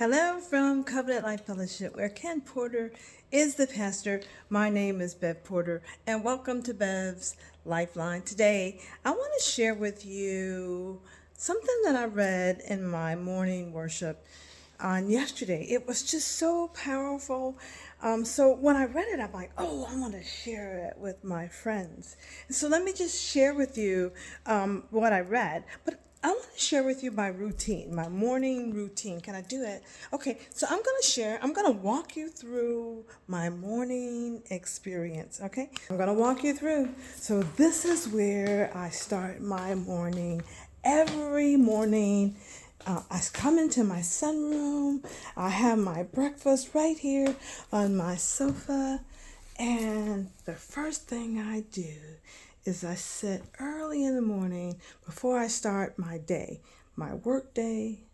Hello from Covenant Life Fellowship, where Ken Porter is the pastor. My name is Bev Porter, and welcome to Bev's Lifeline. Today, I want to share with you something that I read in my morning worship on yesterday. It was just so powerful. So when I read it, I'm like, oh, I want to share it with my friends. And so let me just share with you what I read. But I want to share with you my routine, my morning routine. Can I do it? Okay, so I'm going to walk you through my morning experience. Okay, I'm going to walk you through. So, this is where I start my morning every morning. I come into my sunroom. I have my breakfast right here on my sofa. And the first thing I do is I sit early in the morning before I start my day, my work day,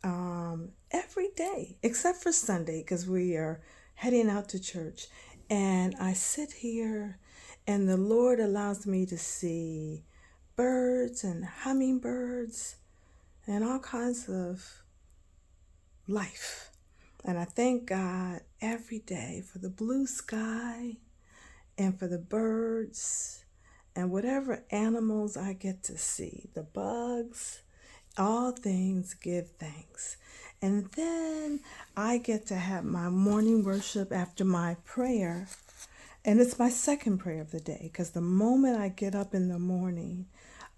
every day, except for Sunday, because we are heading out to church. And I sit here, and the Lord allows me to see birds and hummingbirds and all kinds of life. And I thank God every day for the blue sky and for the birds and whatever animals I get to see, the bugs, all things give thanks. And then I get to have my morning worship after my prayer. And it's my second prayer of the day because the moment I get up in the morning,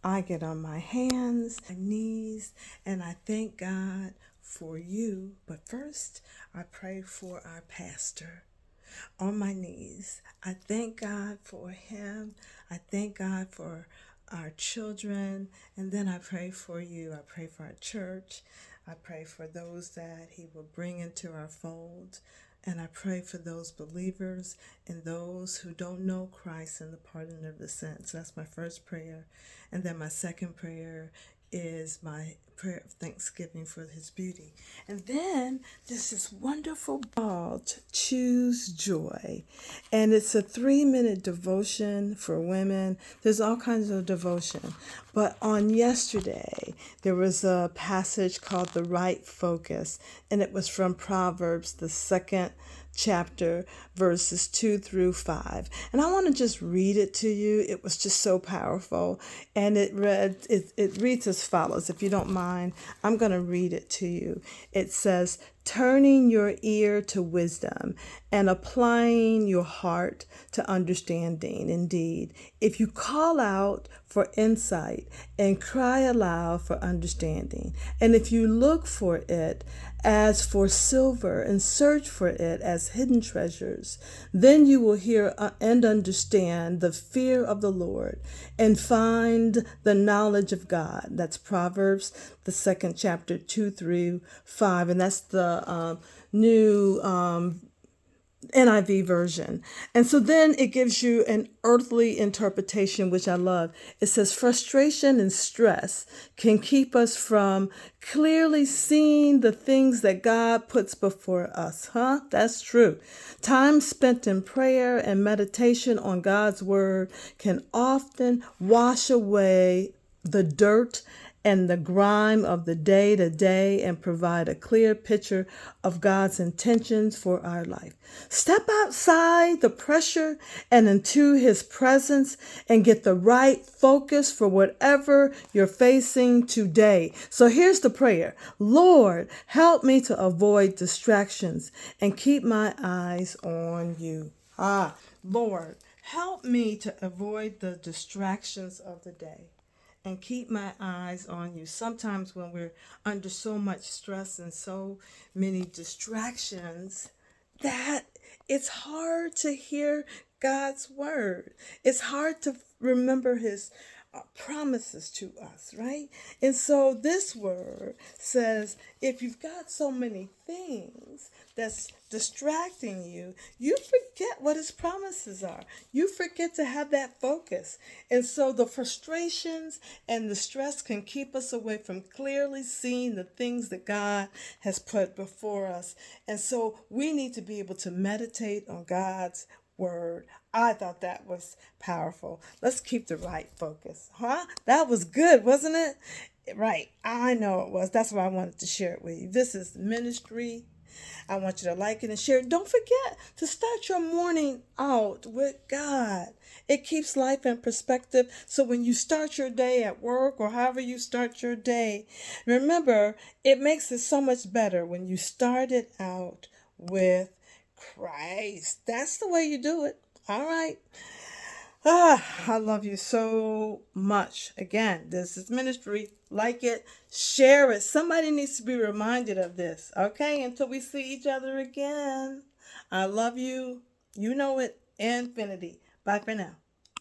I get on my hands, my knees, and I thank God for you. But first, I pray for our pastor on my knees. I thank God for him. I thank God for our children. And then I pray for you. I pray for our church. I pray for those that he will bring into our fold. And I pray for those believers and those who don't know Christ and the pardon of the sins. That's my first prayer. And then my second prayer is my prayer of thanksgiving for his beauty. And then there's this wonderful called Choose Joy. And it's a 3-minute devotion for women. There's all kinds of devotion. But on yesterday, there was a passage called The Right Focus. And it was from Proverbs, the second chapter, verses 2 through 5. And I want to just read it to you. It was just so powerful. And it reads as follows. If you don't mind, I'm going to read it to you. It says, turning your ear to wisdom and applying your heart to understanding. Indeed, if you call out for insight and cry aloud for understanding, and if you look for it as for silver and search for it as hidden treasures, then you will hear and understand the fear of the Lord and find the knowledge of God. That's Proverbs, the second chapter, 2 through 5. And that's the new NIV version. And so then it gives you an earthly interpretation, which I love. It says frustration and stress can keep us from clearly seeing the things that God puts before us. That's true. Time spent in prayer and meditation on God's word can often wash away the dirt and the grime of the day to day and provide a clear picture of God's intentions for our life. Step outside the pressure and into his presence and get the right focus for whatever you're facing today. So here's the prayer. Lord, help me to avoid distractions and keep my eyes on you. Lord, help me to avoid the distractions of the day and keep my eyes on you. Sometimes when we're under so much stress and so many distractions that it's hard to hear God's word. It's hard to remember his promises to us, right? And so this word says, if you've got so many things that's distracting you, you forget what his promises are. You forget to have that focus. And so the frustrations and the stress can keep us away from clearly seeing the things that God has put before us. And so we need to be able to meditate on God's word. I thought that was powerful. Let's keep the right focus. That was good, wasn't it? Right. I know it was. That's why I wanted to share it with you. This is ministry. I want you to like it and share it. Don't forget to start your morning out with God. It keeps life in perspective. So when you start your day at work or however you start your day, remember, it makes it so much better when you start it out with Christ. That's the way you do it. All right. I love you so much. Again, this is ministry. Like it, share it. Somebody needs to be reminded of this. Okay, until we see each other again. I love you. You know it. Infinity. Bye for now.